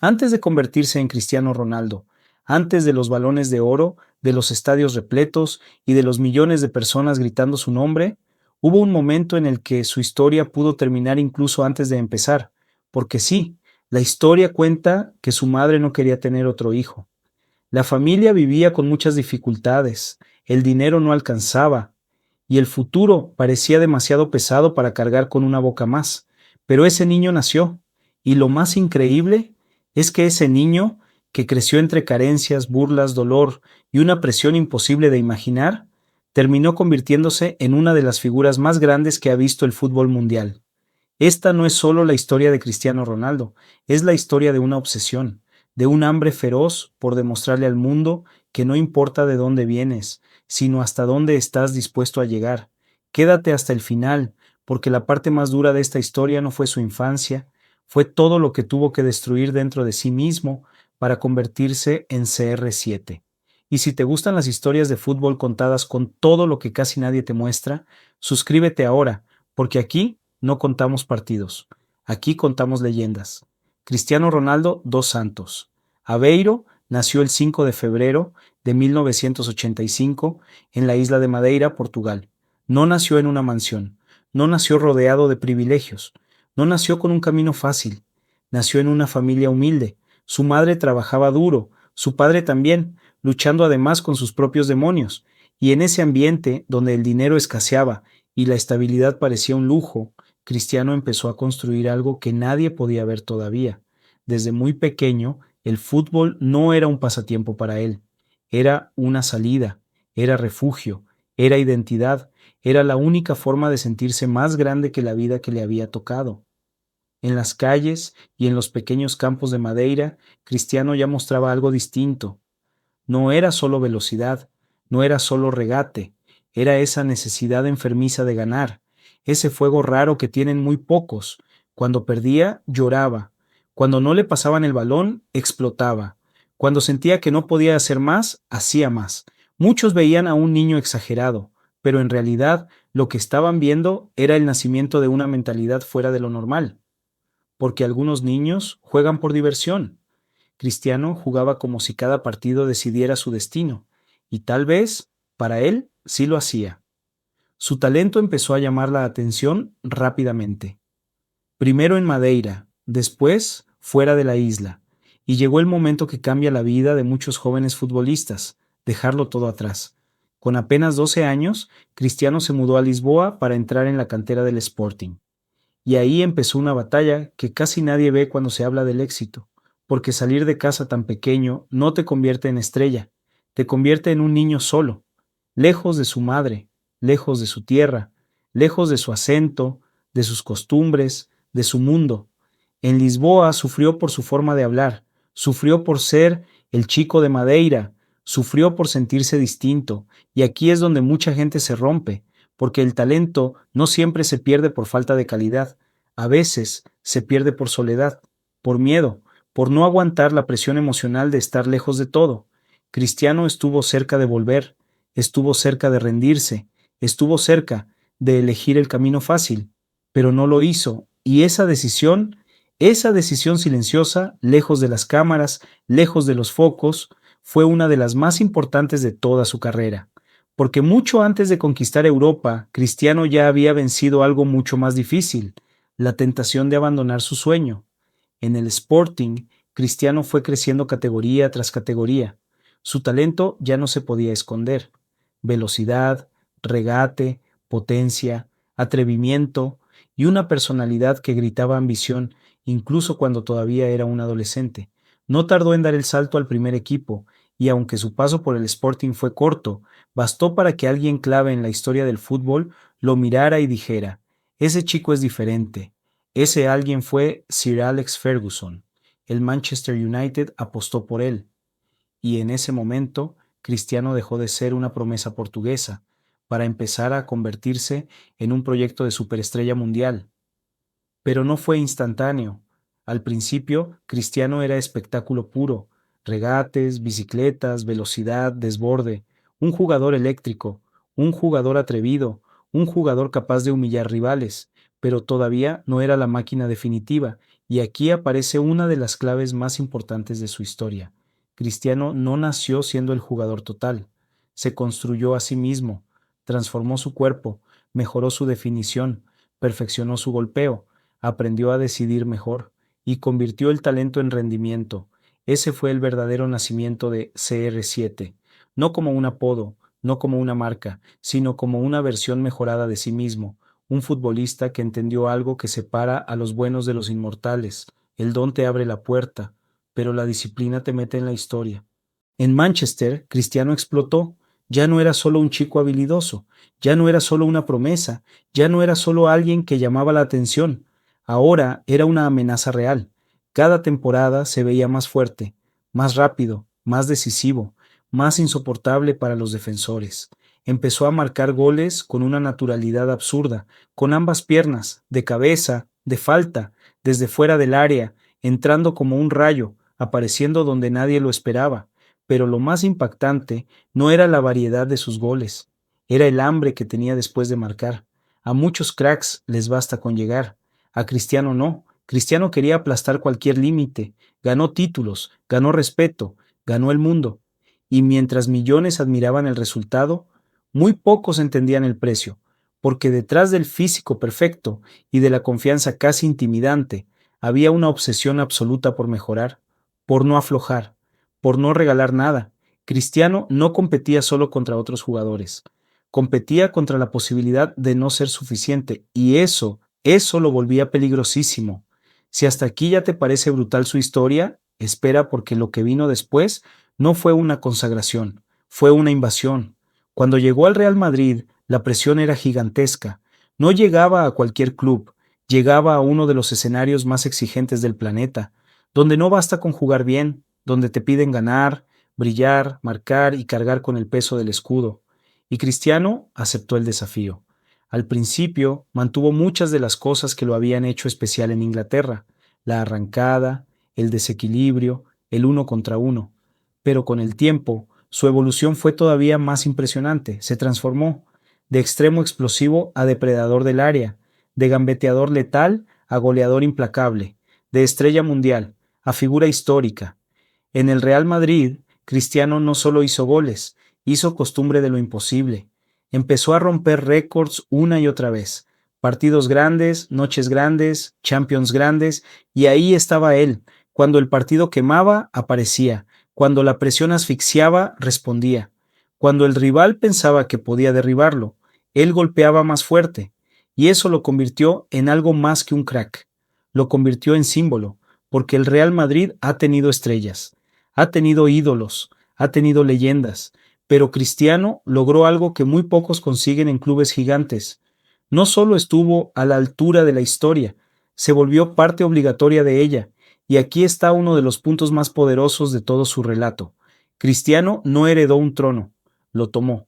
Antes de convertirse en Cristiano Ronaldo, antes de los balones de oro, de los estadios repletos y de los millones de personas gritando su nombre, hubo un momento en el que su historia pudo terminar incluso antes de empezar, porque sí, la historia cuenta que su madre no quería tener otro hijo. La familia vivía con muchas dificultades, el dinero no alcanzaba y el futuro parecía demasiado pesado para cargar con una boca más. Pero ese niño nació, y lo más increíble es que ese niño, que creció entre carencias, burlas, dolor y una presión imposible de imaginar, terminó convirtiéndose en una de las figuras más grandes que ha visto el fútbol mundial. Esta no es solo la historia de Cristiano Ronaldo, es la historia de una obsesión, de un hambre feroz por demostrarle al mundo que no importa de dónde vienes, sino hasta dónde estás dispuesto a llegar. Quédate hasta el final, porque la parte más dura de esta historia no fue su infancia, fue todo lo que tuvo que destruir dentro de sí mismo para convertirse en CR7. Y si te gustan las historias de fútbol contadas con todo lo que casi nadie te muestra, suscríbete ahora, porque aquí no contamos partidos, aquí contamos leyendas. Cristiano Ronaldo dos Santos. Aveiro nació el 5 de febrero de 1985 en la isla de Madeira, Portugal. No nació en una mansión, no nació rodeado de privilegios, no nació con un camino fácil, nació en una familia humilde. Su madre trabajaba duro, su padre también, luchando además con sus propios demonios. Y en ese ambiente donde el dinero escaseaba y la estabilidad parecía un lujo, Cristiano empezó a construir algo que nadie podía ver todavía. Desde muy pequeño, el fútbol no era un pasatiempo para él, era una salida, era refugio, era identidad, era la única forma de sentirse más grande que la vida que le había tocado. En las calles y en los pequeños campos de Madeira, Cristiano ya mostraba algo distinto. No era solo velocidad, no era solo regate, era esa necesidad enfermiza de ganar, ese fuego raro que tienen muy pocos. Cuando perdía, lloraba. Cuando no le pasaban el balón, explotaba. Cuando sentía que no podía hacer más, hacía más. Muchos veían a un niño exagerado, pero en realidad lo que estaban viendo era el nacimiento de una mentalidad fuera de lo normal, porque algunos niños juegan por diversión. Cristiano jugaba como si cada partido decidiera su destino, y tal vez, para él, sí lo hacía. Su talento empezó a llamar la atención rápidamente. Primero en Madeira, después fuera de la isla, y llegó el momento que cambia la vida de muchos jóvenes futbolistas, dejarlo todo atrás. Con apenas 12 años, Cristiano se mudó a Lisboa para entrar en la cantera del Sporting. Y ahí empezó una batalla que casi nadie ve cuando se habla del éxito, porque salir de casa tan pequeño no te convierte en estrella, te convierte en un niño solo, lejos de su madre, lejos de su tierra, lejos de su acento, de sus costumbres, de su mundo. En Lisboa sufrió por su forma de hablar, sufrió por ser el chico de Madeira, sufrió por sentirse distinto, y aquí es donde mucha gente se rompe, porque el talento no siempre se pierde por falta de calidad, a veces se pierde por soledad, por miedo, por no aguantar la presión emocional de estar lejos de todo. Cristiano estuvo cerca de volver, estuvo cerca de rendirse, estuvo cerca de elegir el camino fácil, pero no lo hizo, y esa decisión silenciosa, lejos de las cámaras, lejos de los focos, fue una de las más importantes de toda su carrera, porque mucho antes de conquistar Europa, Cristiano ya había vencido algo mucho más difícil, la tentación de abandonar su sueño. En el Sporting, Cristiano fue creciendo categoría tras categoría. Su talento ya no se podía esconder. Velocidad, regate, potencia, atrevimiento y una personalidad que gritaba ambición incluso cuando todavía era un adolescente. No tardó en dar el salto al primer equipo, y aunque su paso por el Sporting fue corto, bastó para que alguien clave en la historia del fútbol lo mirara y dijera: ese chico es diferente. Ese alguien fue Sir Alex Ferguson. El Manchester United apostó por él, y en ese momento Cristiano dejó de ser una promesa portuguesa para empezar a convertirse en un proyecto de superestrella mundial. Pero no fue instantáneo. Al principio, Cristiano era espectáculo puro, regates, bicicletas, velocidad, desborde, un jugador eléctrico, un jugador atrevido, un jugador capaz de humillar rivales, pero todavía no era la máquina definitiva, Y aquí aparece una de las claves más importantes de su historia. Cristiano no nació siendo el jugador total. Se construyó a sí mismo, transformó su cuerpo, mejoró su definición, perfeccionó su golpeo, aprendió a decidir mejor y convirtió el talento en rendimiento. Ese fue el verdadero nacimiento de CR7, no como un apodo, no como una marca, sino como una versión mejorada de sí mismo, un futbolista que entendió algo que separa a los buenos de los inmortales. El don te abre la puerta, pero la disciplina te mete en la historia. En Manchester, Cristiano explotó. Ya no era solo un chico habilidoso, ya no era solo una promesa, ya no era solo alguien que llamaba la atención. Ahora era una amenaza real. Cada temporada se veía más fuerte, más rápido, más decisivo, más insoportable para los defensores. Empezó a marcar goles con una naturalidad absurda, con ambas piernas, de cabeza, de falta, desde fuera del área, entrando como un rayo, apareciendo donde nadie lo esperaba. Pero lo más impactante no era la variedad de sus goles, era el hambre que tenía después de marcar. A muchos cracks les basta con llegar, a Cristiano no. Cristiano quería aplastar cualquier límite, ganó títulos, ganó respeto, ganó el mundo. Y mientras millones admiraban el resultado, muy pocos entendían el precio, porque detrás del físico perfecto y de la confianza casi intimidante, había una obsesión absoluta por mejorar, por no aflojar, por no regalar nada. Cristiano no competía solo contra otros jugadores, competía contra la posibilidad de no ser suficiente, y eso lo volvía peligrosísimo. Si hasta aquí ya te parece brutal su historia, espera, porque lo que vino después no fue una consagración, fue una invasión. Cuando llegó al Real Madrid, la presión era gigantesca. No llegaba a cualquier club, llegaba a uno de los escenarios más exigentes del planeta, donde no basta con jugar bien, donde te piden ganar, brillar, marcar y cargar con el peso del escudo. Y Cristiano aceptó el desafío. Al principio mantuvo muchas de las cosas que lo habían hecho especial en Inglaterra: la arrancada, el desequilibrio, el uno contra uno. Pero con el tiempo, su evolución fue todavía más impresionante. Se transformó de extremo explosivo a depredador del área, de gambeteador letal a goleador implacable, de estrella mundial a figura histórica. En el Real Madrid, Cristiano no solo hizo goles, hizo costumbre de lo imposible. Empezó a romper récords una y otra vez. Partidos grandes, noches grandes, Champions grandes, y ahí estaba él. Cuando el partido quemaba, aparecía. Cuando la presión asfixiaba, respondía. Cuando el rival pensaba que podía derribarlo, él golpeaba más fuerte. Y eso lo convirtió en algo más que un crack. Lo convirtió en símbolo, porque el Real Madrid ha tenido estrellas, ha tenido ídolos, ha tenido leyendas, pero Cristiano logró algo que muy pocos consiguen en clubes gigantes. No solo estuvo a la altura de la historia, se volvió parte obligatoria de ella, y aquí está uno de los puntos más poderosos de todo su relato. Cristiano no heredó un trono, lo tomó.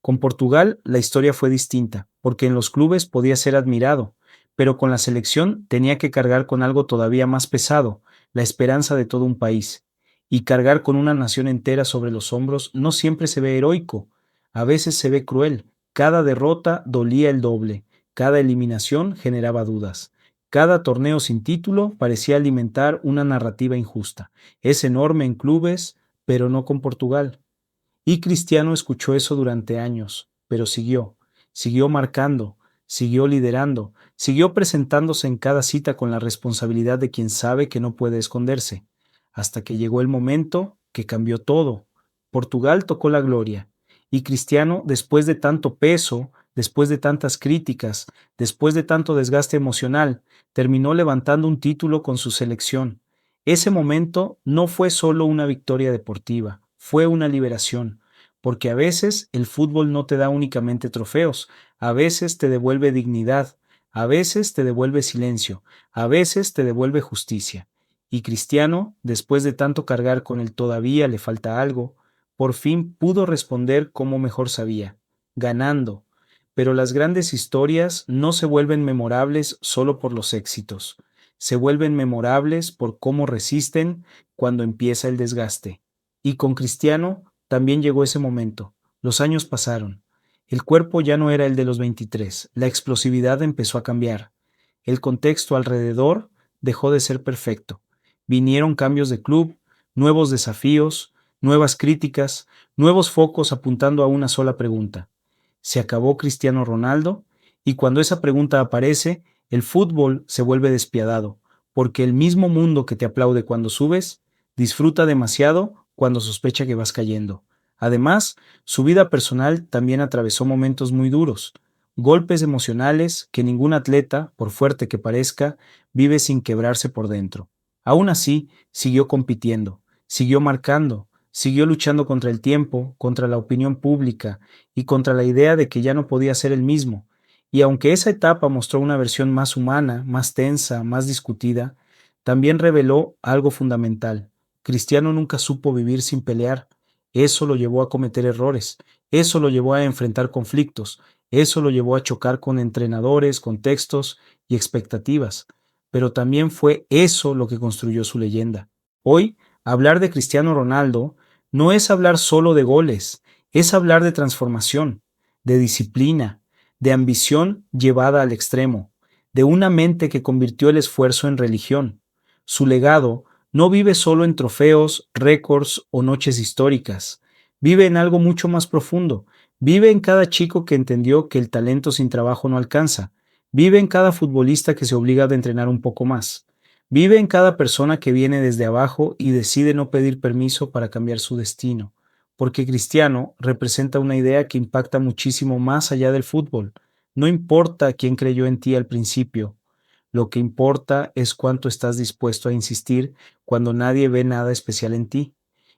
Con Portugal la historia fue distinta, porque en los clubes podía ser admirado, pero con la selección tenía que cargar con algo todavía más pesado: la esperanza de todo un país. Y cargar con una nación entera sobre los hombros no siempre se ve heroico, a veces se ve cruel. Cada derrota dolía el doble, cada eliminación generaba dudas. Cada torneo sin título parecía alimentar una narrativa injusta. Es enorme en clubes, pero no con Portugal. Y Cristiano escuchó eso durante años, pero siguió marcando, siguió liderando, siguió presentándose en cada cita con la responsabilidad de quien sabe que no puede esconderse, hasta que llegó el momento que cambió todo. Portugal tocó la gloria, y Cristiano, después de tanto peso, después de tantas críticas, después de tanto desgaste emocional, terminó levantando un título con su selección. Ese momento no fue solo una victoria deportiva, fue una liberación, porque a veces el fútbol no te da únicamente trofeos, a veces te devuelve dignidad, a veces te devuelve silencio, a veces te devuelve justicia. Y Cristiano, después de tanto cargar con el todavía le falta algo, por fin pudo responder como mejor sabía: ganando. Pero las grandes historias no se vuelven memorables solo por los éxitos, se vuelven memorables por cómo resisten cuando empieza el desgaste. Y con Cristiano también llegó ese momento. Los años pasaron. El cuerpo ya no era el de los 23. La explosividad empezó a cambiar. El contexto alrededor dejó de ser perfecto. Vinieron cambios de club, nuevos desafíos, nuevas críticas, nuevos focos apuntando a una sola pregunta. ¿Se acabó Cristiano Ronaldo? Y cuando esa pregunta aparece, el fútbol se vuelve despiadado, porque el mismo mundo que te aplaude cuando subes, disfruta demasiado cuando sospecha que vas cayendo. Además, su vida personal también atravesó momentos muy duros, golpes emocionales que ningún atleta, por fuerte que parezca, vive sin quebrarse por dentro. Aún así, siguió compitiendo, siguió marcando, siguió luchando contra el tiempo, contra la opinión pública y contra la idea de que ya no podía ser el mismo. Y aunque esa etapa mostró una versión más humana, más tensa, más discutida, también reveló algo fundamental. Cristiano nunca supo vivir sin pelear. Eso lo llevó a cometer errores, eso lo llevó a enfrentar conflictos, eso lo llevó a chocar con entrenadores, contextos y expectativas. Pero también fue eso lo que construyó su leyenda. Hoy, hablar de Cristiano Ronaldo no es hablar solo de goles, es hablar de transformación, de disciplina, de ambición llevada al extremo, de una mente que convirtió el esfuerzo en religión. Su legado no vive solo en trofeos, récords o noches históricas, vive en algo mucho más profundo, vive en cada chico que entendió que el talento sin trabajo no alcanza, vive en cada futbolista que se obliga a entrenar un poco más, vive en cada persona que viene desde abajo y decide no pedir permiso para cambiar su destino, porque Cristiano representa una idea que impacta muchísimo más allá del fútbol. No importa quién creyó en ti al principio, lo que importa es cuánto estás dispuesto a insistir cuando nadie ve nada especial en ti.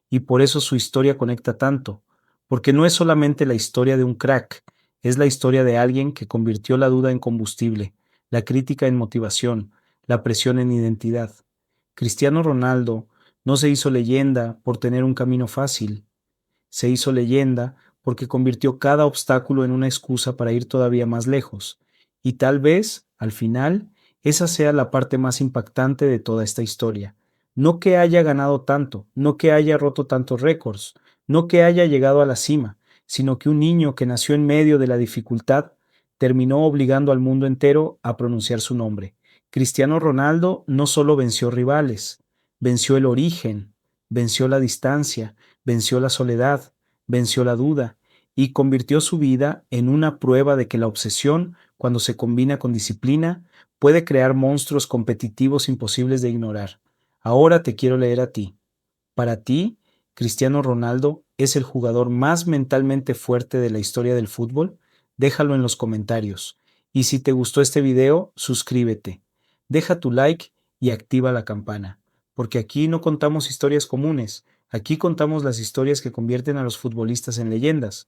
Y por eso su historia conecta tanto, porque no es solamente la historia de un crack, es la historia de alguien que convirtió la duda en combustible, la crítica en motivación, la presión en identidad. Cristiano Ronaldo no se hizo leyenda por tener un camino fácil, se hizo leyenda porque convirtió cada obstáculo en una excusa para ir todavía más lejos. Y tal vez, al final, esa sea la parte más impactante de toda esta historia. No que haya ganado tanto, no que haya roto tantos récords, no que haya llegado a la cima, sino que un niño que nació en medio de la dificultad terminó obligando al mundo entero a pronunciar su nombre. Cristiano Ronaldo no solo venció rivales, venció el origen, venció la distancia, venció la soledad, venció la duda y convirtió su vida en una prueba de que la obsesión, cuando se combina con disciplina, puede crear monstruos competitivos imposibles de ignorar. Ahora te quiero leer a ti. Para ti, Cristiano Ronaldo es el jugador más mentalmente fuerte de la historia del fútbol. Déjalo en los comentarios. Y si te gustó este video, suscríbete, deja tu like y activa la campana, porque aquí no contamos historias comunes, aquí contamos las historias que convierten a los futbolistas en leyendas.